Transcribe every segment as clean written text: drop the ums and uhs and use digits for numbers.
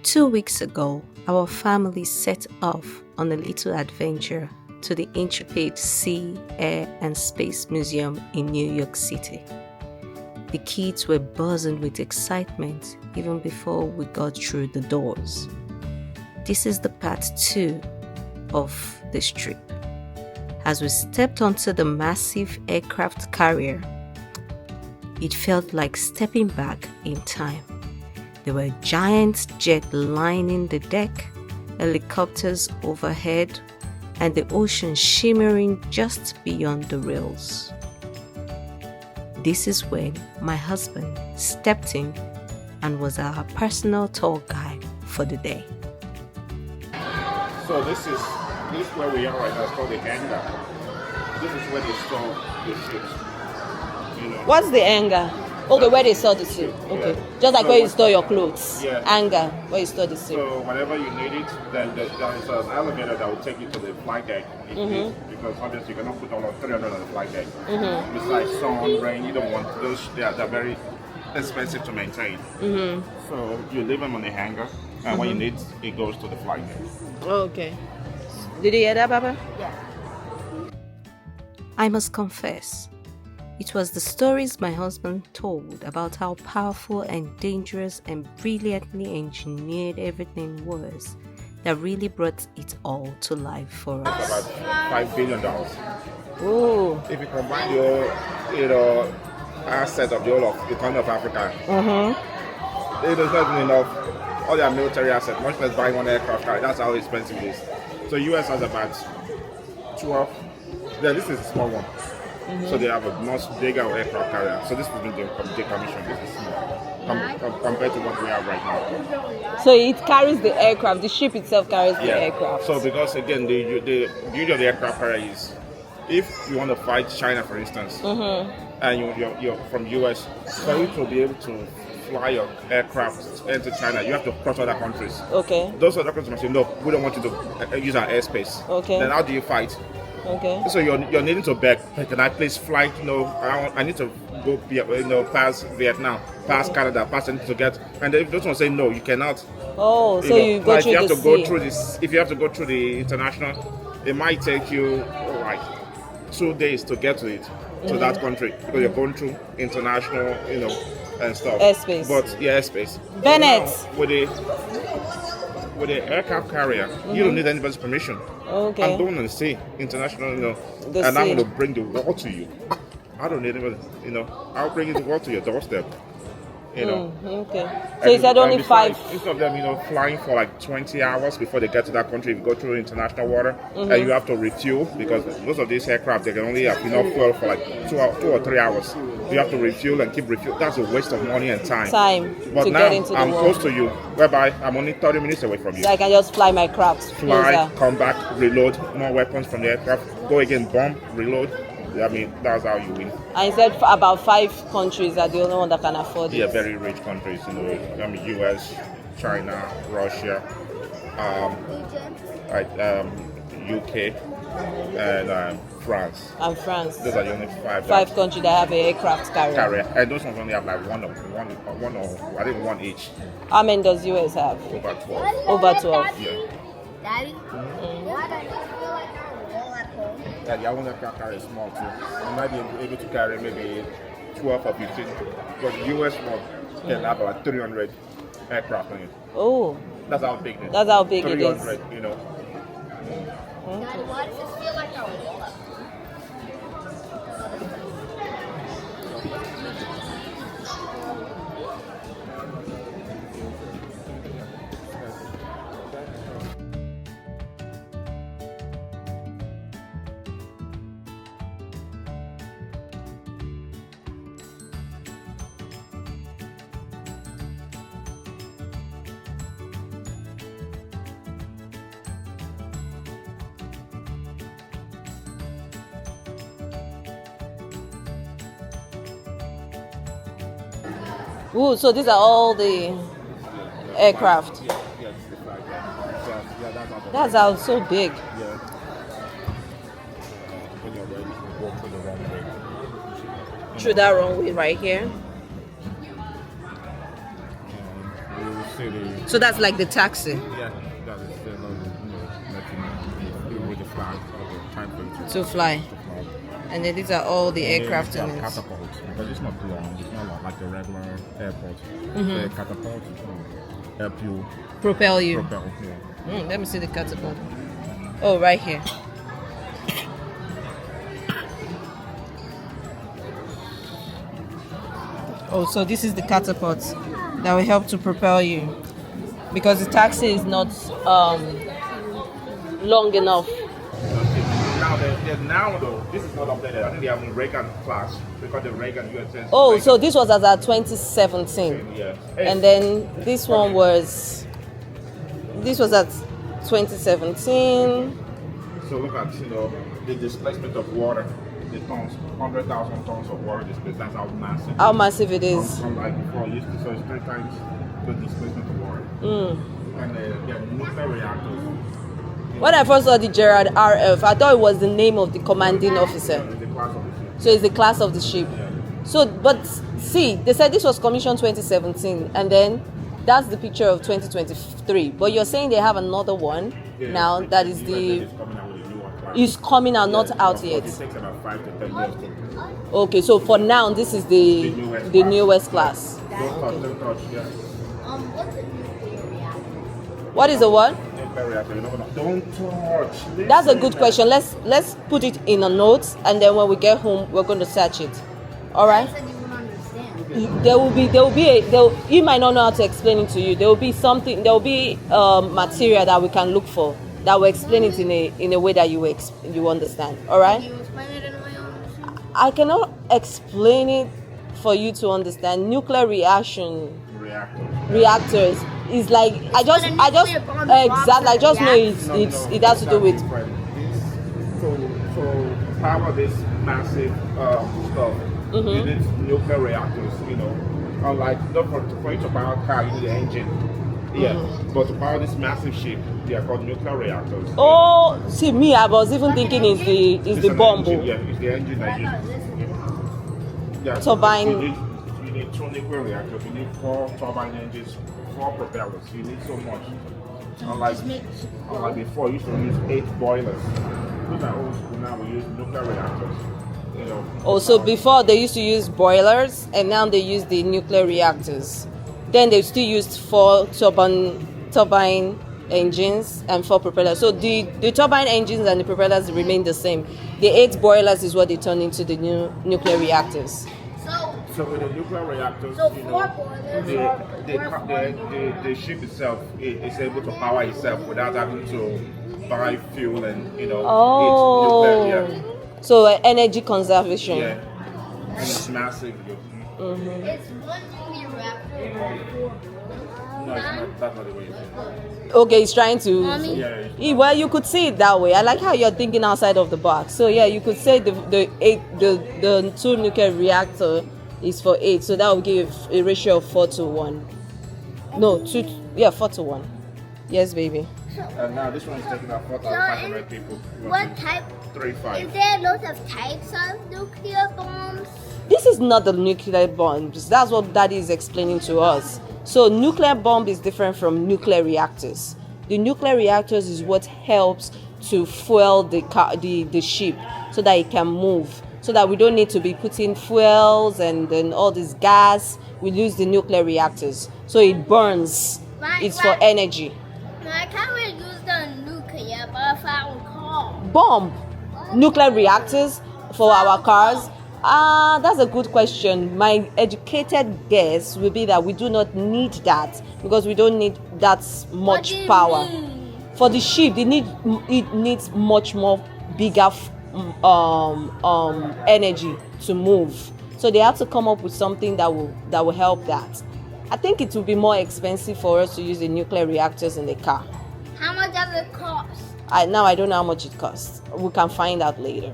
2 weeks ago, our family set off on a little adventure to the Intrepid Sea, Air and Space Museum in New York City. The kids were buzzing with excitement even before we got through the doors. This is the part 2 of this trip. As we stepped onto the massive aircraft carrier, it felt like stepping back in time. There were giant jets lining the deck, helicopters overhead, and the ocean shimmering just beyond the rails. This is when my husband stepped in and was our personal tour guide for the day. So this is where we are right now. It's called the hangar. This is where they store the ships. What's the hangar? Okay, where they store the ship. Okay, Yeah. just like So where you store your clothes. Yeah. Hangar, where you store the ship. So whenever you need it, then there is an elevator that will take you to the flight deck. Because obviously you cannot put all of 300 on the flight deck. Besides sun, rain, you don't want those. They're very expensive to maintain. So you leave them on the hangar, and when you need, it goes to the flight deck. Okay. Did you hear that, Baba? I must confess, it was the stories my husband told about how powerful and dangerous and brilliantly engineered everything was that really brought it all to life for It's us. about $5 billion. Ooh. If you combine your, asset of the whole of the economy of Africa, it is not even enough. All their military assets, much less buying one aircraft carrier. That's how expensive it is. So US has about 12. Yeah, this is a small one. So they have a much bigger aircraft carrier. So this has been decommissioned. This is small compared to what we have right now. So it carries the aircraft. The ship itself carries the aircraft. So because again, the beauty of the aircraft carrier is, if you want to fight China, for instance, and you're from US, for you to be able to fly your aircraft into China, you have to cross other countries. Okay. Those other countries must say, no, we don't want you to use our airspace. Okay. Then how do you fight? Okay. So you're needing to beg, can I please fly? I need to go past Vietnam, past Canada, past anything to get. And if those ones say no, you cannot. Oh, so you go like through you have the to go sea. through this. If you have to go through the international, it might take you like 2 days to get to it, to that country, because you're going through international, and stuff. Airspace. But yeah, airspace. Bennett. So with the aircraft carrier, you don't need anybody's permission. Okay. I'm going on the sea, international, The and I'm sea. going to bring the wall to you. I don't need anybody, I'll bring the wall to your doorstep. Okay. So you said only 5. Instead of them, flying for like 20 hours before they get to that country, if you go through international water, and you have to refuel, because most of these aircraft, they can only have enough fuel for like 2 or 3 hours. You have to refuel and keep refuel. That's a waste of money and time. But to now, get into the I'm world. close to you, whereby I'm only 30 minutes away from you. So I can just fly my crafts Fly, closer. come back, reload, more weapons from the aircraft, go again, bomb, reload. I mean, that's how you win. And you said about 5 countries are the only one that can afford it. Yeah, very rich countries, US, China, Russia, UK, and France. And France. Those are the only 5. 5 countries that have an aircraft carrier. Carrier. And those ones only have like one or I think one each. How many does US have? Over 12. Over 12. Yeah. Daddy? Why don't you feel like I'm all at home? Yeah, the other aircraft carrier is small too. You might be able to carry maybe 12 or 15. But the US one can have about 300 aircraft on it. Oh, That's how big it is. that's how big it is. 300, Daddy, why does it feel like I'm all at home? Ooh, so these are all the aircraft. Yeah, it's like that. So, that's how That's how so big. Yeah. When you're ready, you go through the runway. Through that runway right here. You will see the So that's like the taxi. Yeah, that is with the flag or the time for you To fly. And then these are all the aircraft in it. Catapults, because it's not long. It's not like a regular airport. The catapult help you Propel you. propel. Yeah. Let me see the catapult. Oh, right here. Oh, so this is the catapult that will help to propel you, because the taxi is not long enough. Now though, this is not updated. I think they have a Reagan class because the Reagan USS. Oh, Reagan. so this was as at 2017, Yeah. and then this one was. This was at 2017. So look at the displacement of water, the tons, 100,000 tons of water displaced. That's how massive. How massive it is. From like before, used to, so it's 3 times the displacement of water. And they have nuclear reactors. When I first saw the Gerard RF, I thought it was the name of the commanding officer. It's the class of the ship. So it's the class of the ship. Yeah. So, but see, they said this was commissioned 2017, and then that's the picture of 2023. But you're saying they have another one now that is the. Is coming out, not out yet. It takes about 5 to 10 years to. Okay, so for now, this is the newest class. Don't touch, yeah. What's a nuclear reactor? What is the what? Nuclear reactor, don't touch. That's a good question. Let's put it in a note, and then when we get home, we're going to search it. All right. I said you wouldn't understand. You might not know how to explain it to you. There will be material that we can look for that will explain it in a way that you understand. All right. Can you explain it in a way I understand? I cannot explain it for you to understand. Nuclear reactors is like I just know it has to do with. So power this massive stuff. You need nuclear reactors. Unlike for you to power a car, you need an engine. Yeah, but to power this massive ship, they are called nuclear reactors. Oh, see me, I was even thinking it's the bomb. Yeah, it's the engine that you. Yeah, Turbine. You need 2 nuclear reactors. You need 4 turbine engines, 4 propellers. You need so much. Unlike before, you used to use 8 boilers. Those are old school now. We use nuclear reactors. Oh, so before they used to use boilers, and now they use the nuclear reactors. Then they still used 4 turbine engines and 4 propellers. So the turbine engines and the propellers remain the same. The 8 boilers is what they turn into the new nuclear reactors. So with the nuclear reactors, So 4 boilers. the ship itself is able to power itself without having to buy fuel and Oh. it's nuclear. So energy conservation. Yeah, and it's massive. It's 1 nuclear reactor. No, that's not the way you say it. Okay, he's trying to. Mommy? Yeah. Well, you could see it that way. I like how you're thinking outside of the box. So yeah, you could say the 2 nuclear reactor is for 8. So that will give a ratio of 4-1. No, 2. Yeah, 4-1. Yes, baby. And now this one is taking out 4,500 people. What type? 3-5. Is there lots of types of nuclear bombs? This is not the nuclear bombs. That's what Daddy is explaining to us. So nuclear bomb is different from nuclear reactors. The nuclear reactors is what helps to fuel the ship so that it can move. So that we don't need to be putting fuels and then all this gas. We use the nuclear reactors. So it burns. It's for energy. Why can't we use the nuclear car? Bomb. Nuclear reactors for our cars. That's a good question. My educated guess will be that we do not need that because we don't need that much power. For the ship, it needs much more bigger energy to move. So they have to come up with something that will help that. I think it will be more expensive for us to use the nuclear reactors in the car. How much does it cost? I don't know how much it costs. We can find out later.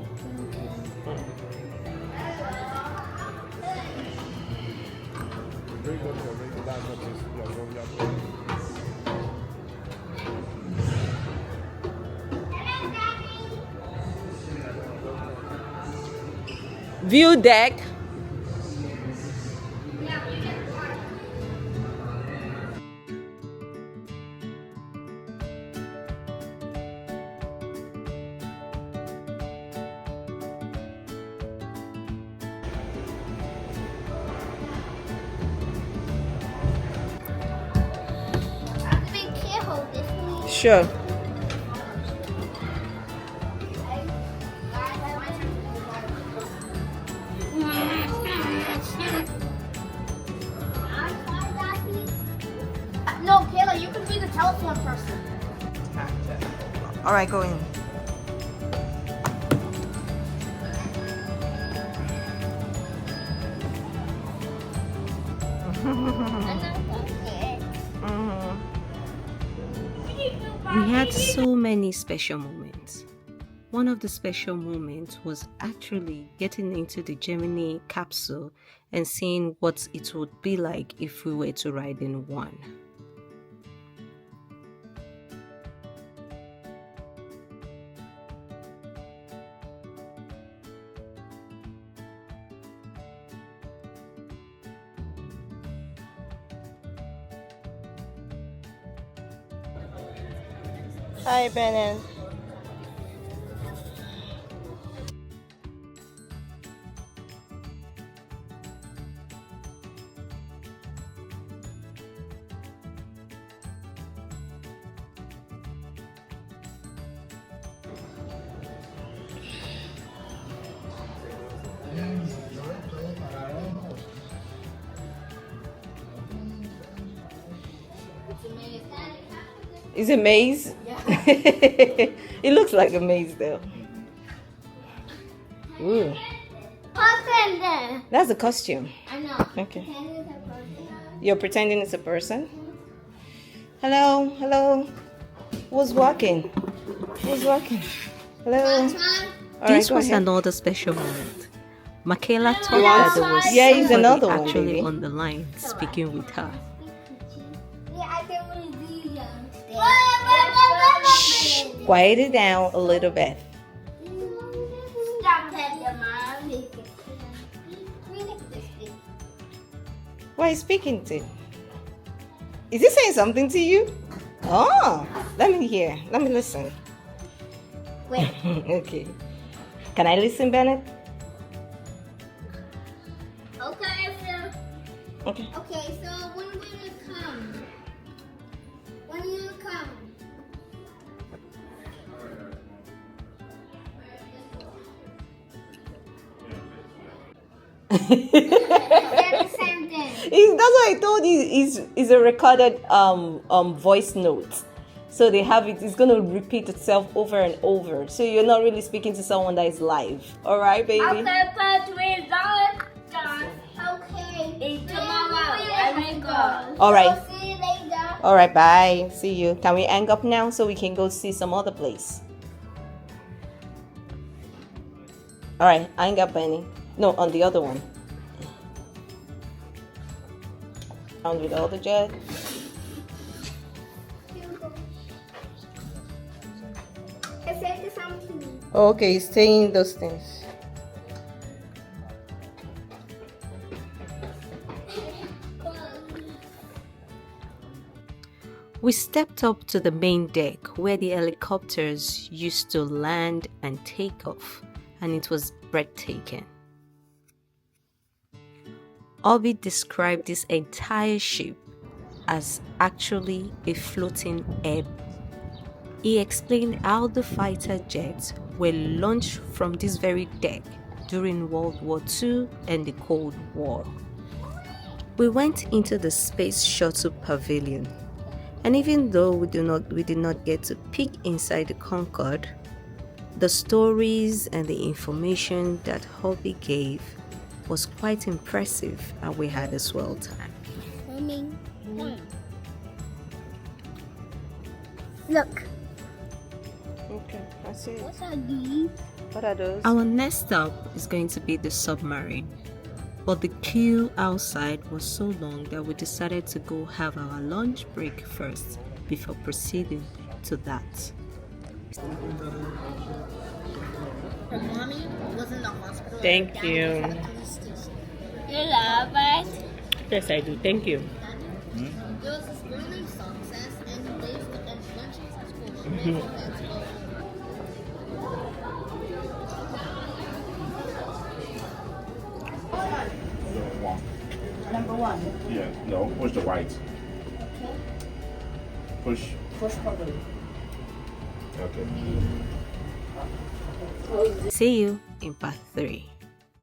View deck. Sure. No, Kayla, you can be the telephone person. All right, go in. We had so many special moments. One of the special moments was actually getting into the Gemini capsule and seeing what it would be like if we were to ride in one. Hi, Bennett. Is it maze? Yeah. It looks like a maze though. Ooh. That's a costume. I know. Okay. You're pretending it's a person? Hello, hello. Who's walking? Who's walking? Hello. All This right, was go ahead. another special moment. Michaela thought You want- that there was Yeah, he's somebody another one, actually baby. on the line speaking with her. Yeah, I can really do that. Quiet it down a little bit. Stop petting your mom. Who are you speaking to? Is he saying something to you? Oh, let me hear. Let me listen. Wait. Okay. Can I listen, Bennett? Okay, Phil. Okay. Okay, so when will you come? When will you come? They're the same thing. That's what I told you. Is a recorded voice note. So they have it. It's gonna repeat itself over and over. So you're not really speaking to someone that is live. All right, baby. Okay, but we're done. Okay. Tomorrow. I will go. All right. So see you later. All right. Bye. See you. Can we hang up now so we can go see some other place? All right. Hang up, Benny. No, on the other one. On with all the jet. I said something. Oh, okay, he's saying those things. We stepped up to the main deck where the helicopters used to land and take off, and it was breathtaking. Orbit described this entire ship as actually a floating ebb. He explained how the fighter jets were launched from this very deck during World War II and the Cold War. We went into the Space Shuttle Pavilion, and even though we did not get to peek inside the Concorde, the stories and the information that Hobby gave was quite impressive, and we had a swell time. Look. Okay, that's it. What are these? What are those? Our next stop is going to be the submarine, but the queue outside was so long that we decided to go have our lunch break first before proceeding to that. Mommy was in the hospital. Thank you. You love it? Yes, I do. Thank you. There was this girl named Success, and he lives and when she was in school, she made friends. Number one. Yeah, no, push the white. Push. Push probably. Okay. See you in part 3.